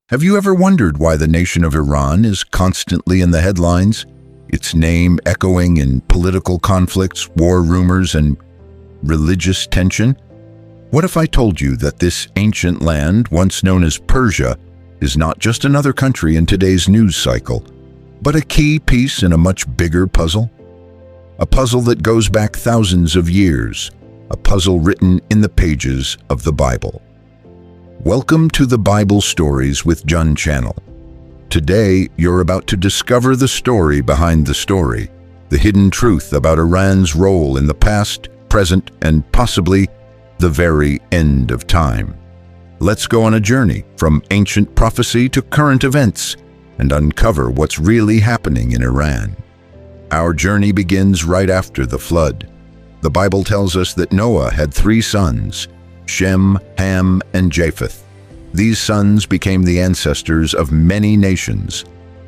Have you ever wondered why the nation of Iran is constantly in the headlines? Its name echoing in political conflicts, war rumors, and religious tension? What if I told you that this ancient land, once known as Persia, is not just another country in today's news cycle, but a key piece in a much bigger puzzle? A puzzle that goes back thousands of years, a puzzle written in the pages of the Bible. Welcome to the Bible Stories with Gian channel. Today, you're about to discover the story behind the story, the hidden truth about Iran's role in the past, present, and possibly the very end of time. Let's go on a journey from ancient prophecy to current events and uncover what's really happening in Iran. Our journey begins right after the flood. The Bible tells us that Noah had 3 sons, Shem, Ham, and Japheth. These sons became the ancestors of many nations.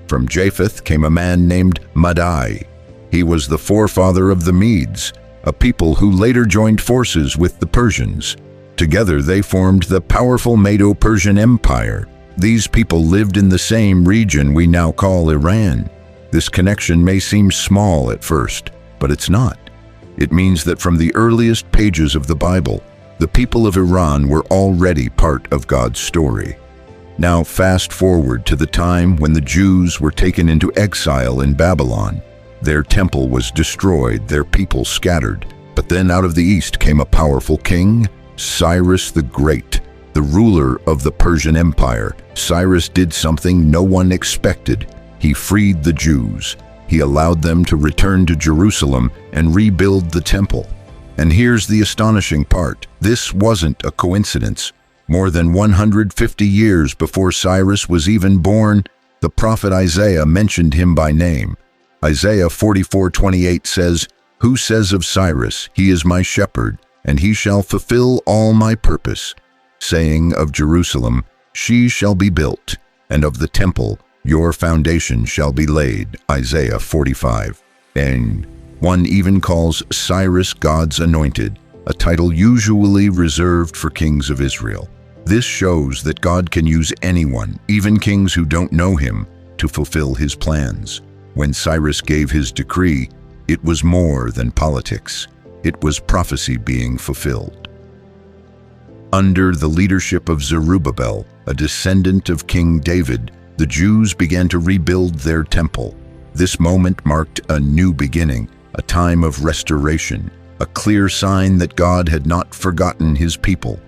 From Japheth came a man named Madai. He was the forefather of the Medes, a people who later joined forces with the Persians. Together they formed the powerful Medo-Persian Empire. These people lived in the same region we now call Iran. This connection may seem small at first, but it's not. It means that from the earliest pages of the Bible, the people of Iran were already part of God's story. Now fast forward to the time when the Jews were taken into exile in Babylon. Their temple was destroyed, their people scattered. But then out of the east came a powerful king, Cyrus the Great, the ruler of the Persian Empire. Cyrus did something no one expected. He freed the Jews. He allowed them to return to Jerusalem and rebuild the temple. And here's the astonishing part. This wasn't a coincidence. More than 150 years before Cyrus was even born, the prophet Isaiah mentioned him by name. Isaiah 44:28 says, "Who says of Cyrus, he is my shepherd, and he shall fulfill all my purpose, saying of Jerusalem, she shall be built, and of the temple, your foundation shall be laid." Isaiah 45. And one even calls Cyrus God's anointed, a title usually reserved for kings of Israel. This shows that God can use anyone, even kings who don't know him, to fulfill his plans. When Cyrus gave his decree, it was more than politics. It was prophecy being fulfilled. Under the leadership of Zerubbabel, a descendant of King David, the Jews began to rebuild their temple. This moment marked a new beginning, a time of restoration, a clear sign that God had not forgotten his people.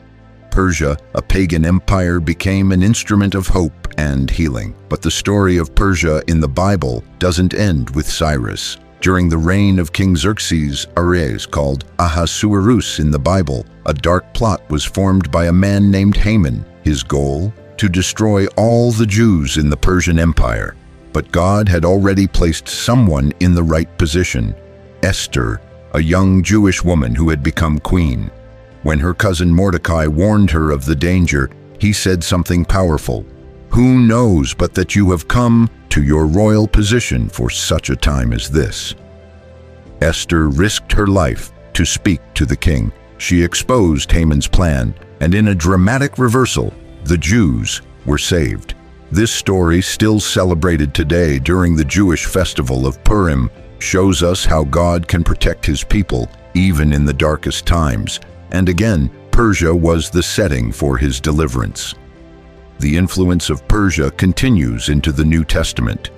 Persia, a pagan empire, became an instrument of hope and healing. But the story of Persia in the Bible doesn't end with Cyrus. During the reign of King Xerxes, Ares, called Ahasuerus in the Bible, a dark plot was formed by a man named Haman. His goal? To destroy all the Jews in the Persian Empire. But God had already placed someone in the right position. Esther, a young Jewish woman who had become queen. When her cousin Mordecai warned her of the danger, he said something powerful. "Who knows but that you have come to your royal position for such a time as this?" Esther risked her life to speak to the king. She exposed Haman's plan, and in a dramatic reversal, the Jews were saved. This story, still celebrated today during the Jewish festival of Purim, shows us how God can protect his people even in the darkest times. And again, Persia was the setting for his deliverance. The influence of Persia continues into the New Testament.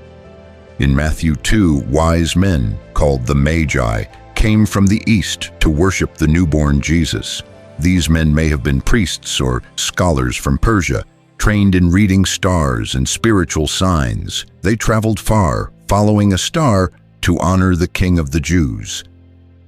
In Matthew 2, wise men, called the Magi, came from the east to worship the newborn Jesus. These men may have been priests or scholars from Persia, trained in reading stars and spiritual signs. They traveled far, following a star, to honor the King of the Jews.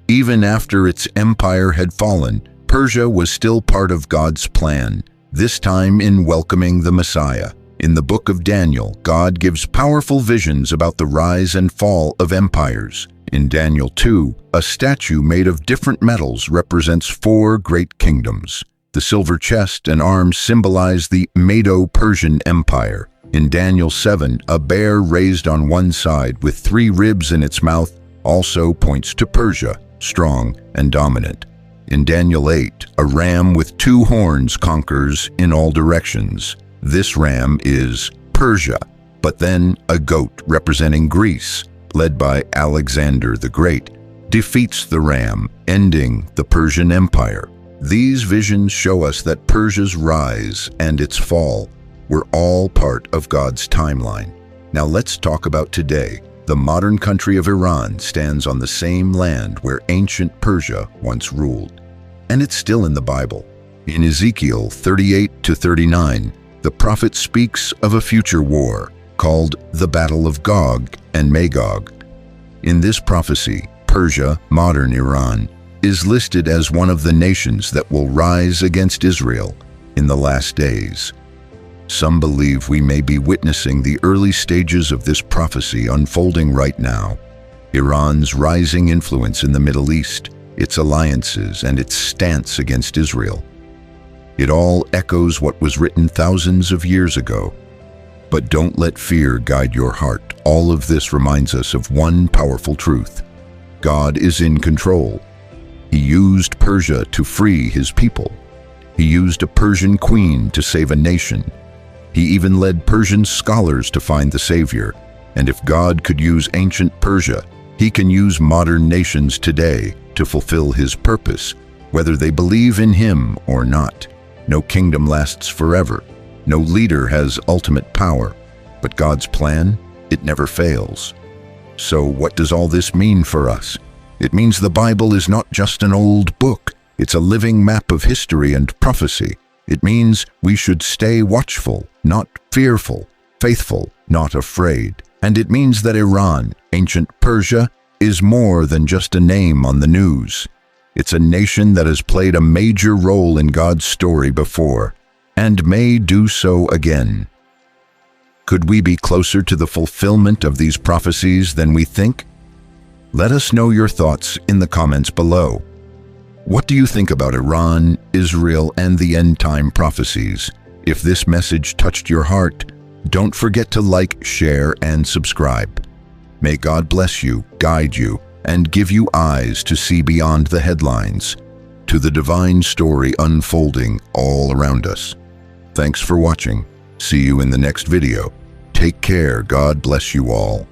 Even after its empire had fallen, Persia was still part of God's plan, this time in welcoming the Messiah. In the book of Daniel, God gives powerful visions about the rise and fall of empires. In Daniel 2, a statue made of different metals represents 4 great kingdoms. The silver chest and arms symbolize the Medo-Persian Empire. In Daniel 7, a bear raised on one side with 3 ribs in its mouth also points to Persia, strong and dominant. In Daniel 8, a ram with 2 horns conquers in all directions. This ram is Persia, but then a goat representing Greece, led by Alexander the Great, defeats the ram, ending the Persian Empire. These visions show us that Persia's rise and its fall were all part of God's timeline. Now let's talk about today. The modern country of Iran stands on the same land where ancient Persia once ruled. And it's still in the Bible. In Ezekiel 38-39, the prophet speaks of a future war called the Battle of Gog and Magog. In this prophecy, Persia, modern Iran, is listed as one of the nations that will rise against Israel in the last days. Some believe we may be witnessing the early stages of this prophecy unfolding right now. Iran's rising influence in the Middle East, its alliances, and its stance against Israel. It all echoes what was written thousands of years ago. But don't let fear guide your heart. All of this reminds us of one powerful truth. God is in control. He used Persia to free his people. He used a Persian queen to save a nation. He even led Persian scholars to find the Savior. And if God could use ancient Persia, he can use modern nations today to fulfill his purpose, whether they believe in him or not. No kingdom lasts forever. No leader has ultimate power. But God's plan, it never fails. So what does all this mean for us? It means the Bible is not just an old book. It's a living map of history and prophecy. It means we should stay watchful, not fearful, faithful, not afraid. And it means that Iran, ancient Persia, is more than just a name on the news. It's a nation that has played a major role in God's story before, and may do so again. Could we be closer to the fulfillment of these prophecies than we think? Let us know your thoughts in the comments below. What do you think about Iran, Israel, and the end-time prophecies? If this message touched your heart, don't forget to like, share, and subscribe. May God bless you, guide you, and give you eyes to see beyond the headlines, to the divine story unfolding all around us. Thanks for watching. See you in the next video. Take care. God bless you all.